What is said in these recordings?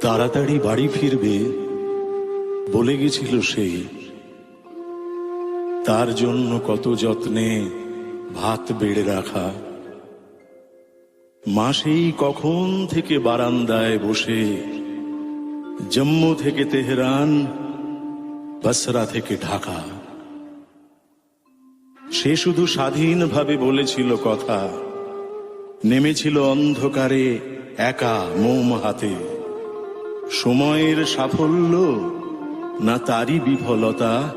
তাড়াতাড়ি বাড়ি ফিরবে বলে গেছিল সে। তার জন্য কত যত্নে ভাত বেড়ে রাখা। মা সেই কখন থেকে বারান্দায় বসে, জম্মু থেকে তেহরান, বসরা থেকে ঢাকা। সে শুধু স্বাধীনভাবে বলেছিল কথা, নেমেছিল অন্ধকারে একা মোম হাতে। সময়ের সাফল্য না তারই বিফলতা,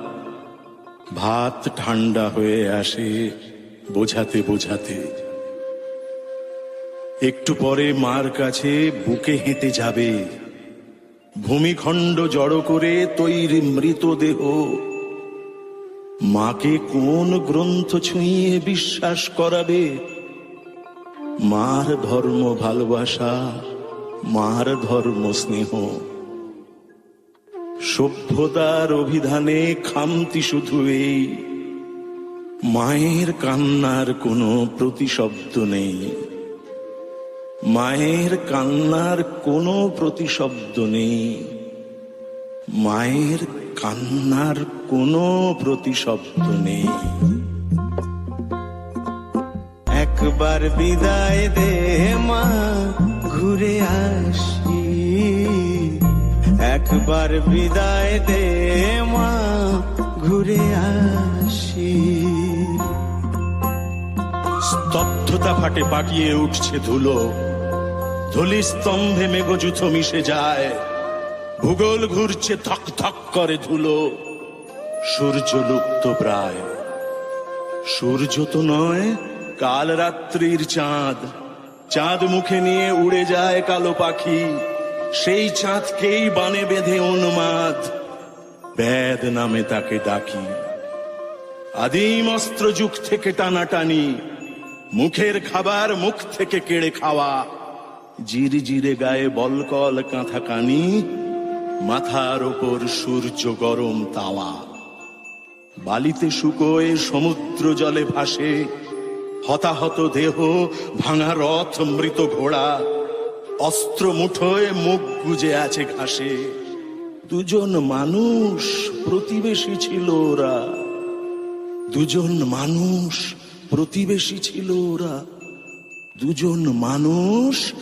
ভাত ঠান্ডা হয়ে আসে বোঝাতে বোঝাতে। একটু পরে মার কাছে বুকে হেঁটে যাবে, ভূমিখণ্ড জড়ো করে তৈরি মৃতদেহ। মাকে কোন গ্রন্থ ছুঁয়ে বিশ্বাস করাবে? মার ধর্ম ভালোবাসা, মার ধর্ম স্নেহ। সভ্যতার অভিধানে খামতি শুধু এই, মায়ের কান্নার কোনো প্রতিশব্দ নেই। মায়ের কান্নার কোনো প্রতিশব্দ নেই। মায়ের কান্নার কোনো প্রতিশব্দ নেই। একবার বিদায় দে মা, ঘুরে আসি। একবার বিদায় দে মা, ঘুরে আসি। স্তব্ধতা ফাটে, পাকিয়ে উঠছে ধুলো। ধুলি স্তম্ভে মেঘযুথ মিশে যায়। ভূগোল ঘুরছে, থক থক করে ধুলো। সূর্য লুপ্ত প্রায়। সূর্য তো নয়, কাল রাত্রির চাঁদ। চাঁদ মুখে নিয়ে উড়ে যায় কালো পাখি। সেই চাঁদকেই বানে বেঁধে উন্মাদ, বেদ নামে তাকে ডাকি। আদিম অস্ত্র যুগ থেকে টানাটানি, মুখের খাবার মুখ থেকে কেড়ে খাওয়া। জিরে জিরে গায়ে বলকল কাঁথা কানি, মাথার ওপর সূর্য গরম তাওয়া। বালিতে শুকোয়, সমুদ্র জলে ভাসে হতাহত দেহ, ভাঙা রথ, মৃত ঘোড়া। অস্ত্র মুঠোয়, মুখ গুজে আছে ঘাসে। দুজন মানুষ প্রতিবেশী ছিল ওরা। দুজন মানুষ প্রতিবেশী ছিল ওরা। দুজন মানুষ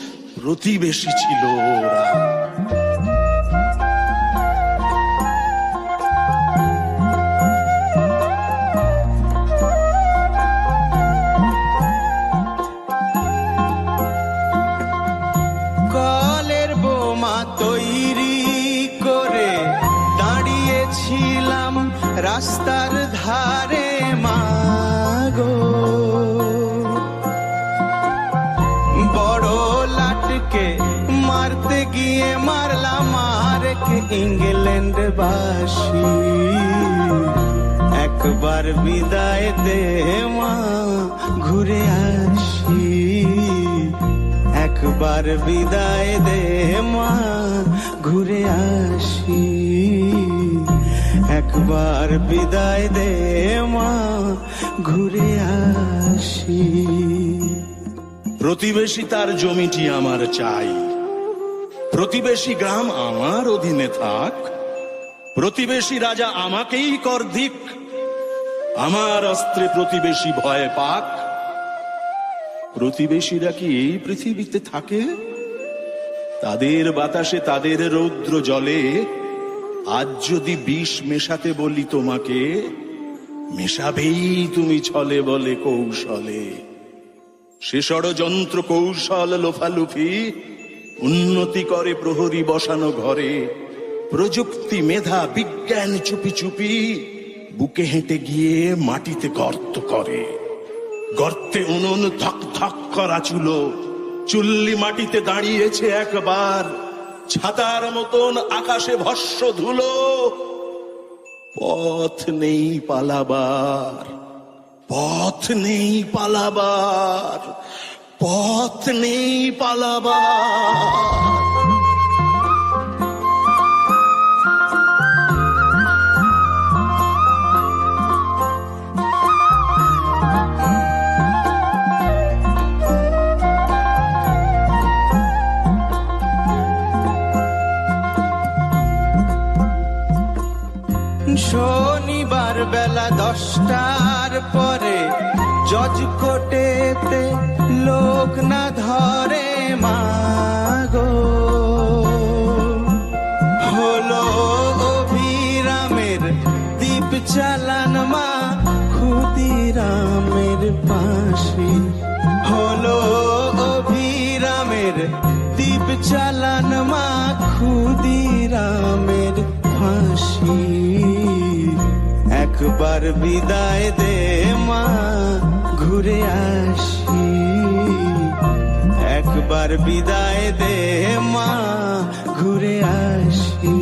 প্রতিবেশী ছিল ওরা। কলের বোমা তৈরি করে দাঁড়িয়েছিলাম রাস্তার ধারে মাগো। বড় লাটকে মারতে গিয়ে মারলাম আরেক ইংল্যান্ড বাসী। একবার বিদায় দে মা, ঘুরে আসি। একবার বিদায় দে মা, ঘুরে আসি। একবার বিদায় দে মা, ঘুরে আসি। প্রতিবেশী তার জমিটি আমার চাই। প্রতিবেশী গ্রাম আমার অধীনে থাক। প্রতিবেশী রাজা আমাকেই কর দিক। আমার অস্ত্রে প্রতিবেশী ভয় পাক। প্রতিবেশীরা কি এই পৃথিবীতে থাকে? তাদের বাতাসে, তাদের রৌদ্র জলে আজ যদি বিষ মেশাতে বলি তোমাকে, মেশাবেই তুমি ছলে বলে কৌশলে। সে ষড়যন্ত্র কৌশল লোফালুফি, উন্নতি করে প্রহরী বসানো ঘরে। প্রযুক্তি, মেধা, বিজ্ঞান চুপি চুপি বুকে হেঁটে গিয়ে মাটিতে গর্ত করে। গর্তে উনুন, থক থক করা চুলো। চুল্লি মাটিতে দাঁড়িয়েছে একবার, ছাতার মতন আকাশে ভস্য ধুলো। পথ নেই পালাবার, পথ নেই পালাবার, পথ নেই পালাবার। শনিবার বেলা 10টার পরে জজ কোর্টেতে লোক না ধরে মাগো, হলো অভিরামের দীপ চালান মা ক্ষুদিরামের পাশে, হলো অভিরামের দীপ চালান মা ক্ষুদিরামের ফাঁসি। একবার বিদায় দে মা ঘুরে আসি, একবার বিদায় দে মা ঘুরে আসি,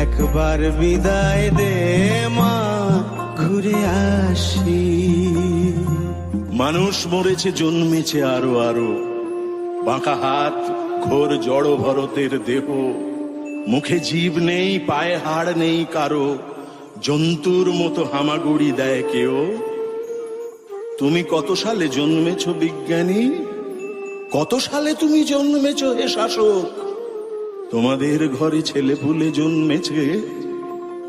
একবার বিদায় দে মা ঘুরে আসি। মানুষ মরেছে জন্মেছে আরো আরো, বাঁকা হাত ঘোর জড় ভরতের দেহ, মুখে জীব নেই পায়ে হাড় নেই কারো, জন্তুর মতো হামাগুড়ি দেয় কেউ। তুমি কত সালে জন্মেছ বিজ্ঞানী, কত সালে তুমি জন্মেছ হে শাসক? তোমাদের ঘরে ছেলে পুলে জন্মেছে,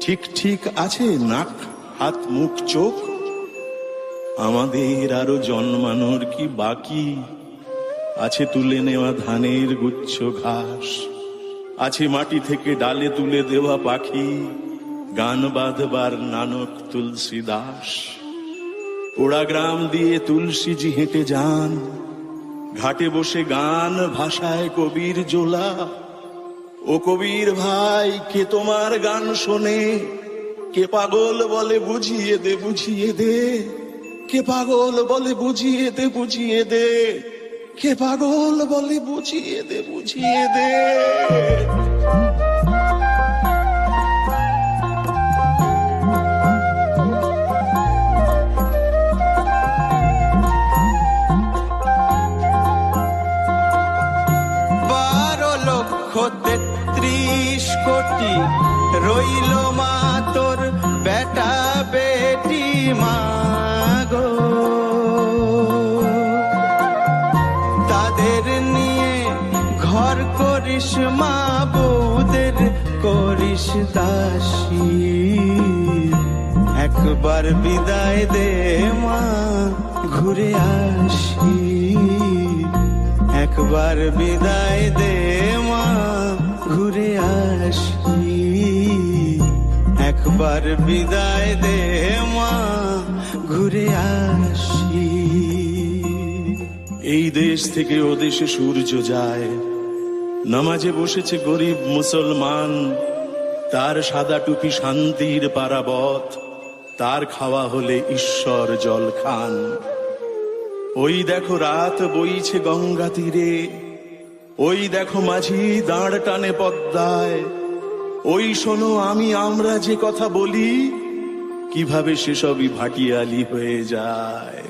ঠিক ঠিক আছে নাক হাত মুখ চোখ? আমাদের আরো জন্মানোর কি বাকি আছে? তুলে নেওয়া ধানের গুচ্ছ ঘাস, আছে মাটি থেকে ডালে তুলে দেওয়া পাখি, গান বাঁধবার নানক তুলসী দাস। পোড়া গ্রাম দিয়ে তুলসীজি হেঁটে যান, ঘাটে বসে গান ভাষায় কবির জোলা। ও কবির ভাই, কে তোমার গান শোনে? কে পাগল বলে বুঝিয়ে দে বুঝিয়ে দে, কে পাগল বলে বুঝিয়ে দে বুঝিয়ে দে, কে পাগল বলে বুঝিয়ে দে বুঝিয়ে দে। 32 কোটি রইল মা তোর বেটা বেটি মাগো, তাদের নিয়ে ঘর করিস মা, বউদের করিস দাসী। একবার বিদায় দে মা ঘুরে আসি, একবার বিদায় দে মা ঘুরে আসি, একবার বিদায় দে মা ঘুরে আসি। এই দেশ থেকে ও দেশে সূর্য যায়, নামাজে বসেছে গরিব মুসলমান, তার সাদা টুপি শান্তির পারাবত, তার খাওয়া হলে ঈশ্বর জল খান। ওই দেখো রাত বইছে গঙ্গা তীরে, ওই দেখো মাঝি দাঁড় টানে পদ্মায়, ওই শোনো আমি আমরা যে কথা বলি, কিভাবে সেসবই ভাটিয়ালি হয়ে যায়।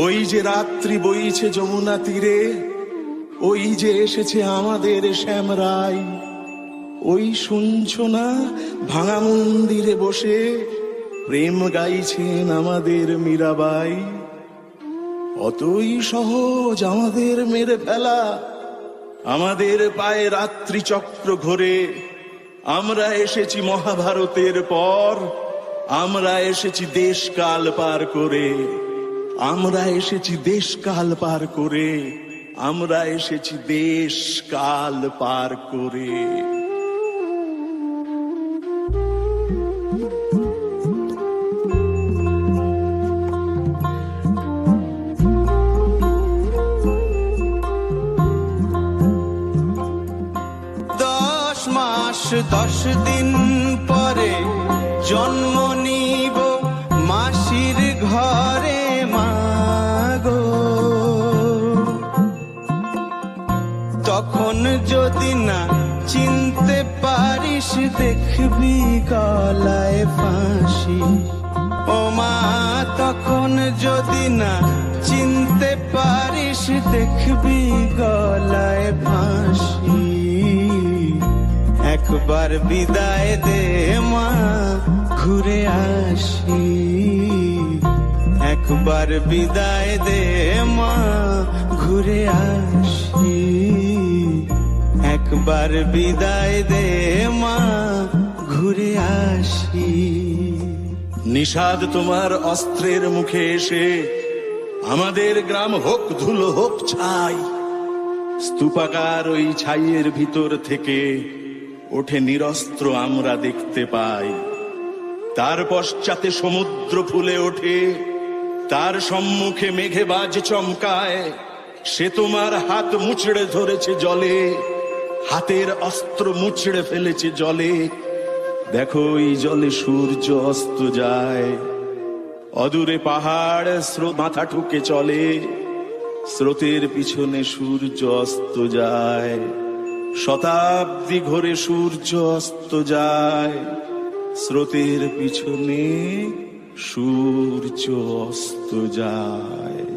ওই যে রাত্রি বইছে যমুনা তীরে, ওই যে এসেছে আমাদের শ্যামরাই, ওই শুনছো না ভাঙা মন্দিরে বসে প্রেম গাইছেন আমাদের মীরাবাই। অতই সহজ আমাদের মেরে ফেলা, আমাদের পায়ে রাত্রি চক্র ঘোরে। আমরা এসেছি মহাভারতের পর, আমরা এসেছি দেশকাল পার করে, আমরা এসেছি দেশকাল পার করে, আমরা এসেছি দেশকাল পার করে। মাস 10 দিন পরে জন্ম নিব মাসির ঘরে মাগো, তখন যদি না চিনতে পারিস দেখবি গলায় ফাঁসি। ও মা তখন যদি না চিনতে পারিস দেখবি গলায় ফাঁসি। একবার বিদায় দে মা ঘুরে আসি, একবার বিদায় দে মা ঘুরে আসি, একবার বিদায় দে মা ঘুরে আসি। নিষাদ তোমার অস্ত্রের মুখে এসে আমাদের গ্রাম হোক ধুলো হোক ছাই। স্তূপাকার ওই ছাইয়ের ভিতর থেকে ওঠে নিরস্ত্র আমরা দেখতে পাই। তার পশ্চাতে সমুদ্র ফুলে ওঠে, তার সম্মুখে মেঘে বাজ চমকায়। সে তোমার হাত মুচড়ে ধরেছে জলে, হাতের অস্ত্র মুচড়ে ফেলেছে জলে। দেখো এই জলে সূর্য অস্ত যায়, অদূরে পাহাড় স্রোত মাথা ঠুকে চলে। স্রোতের পিছনে সূর্য অস্ত যায়, শতাব্দী ঘোরে সূর্য অস্ত যায়। স্রোতের পিছনে সূর্য অস্ত যায়।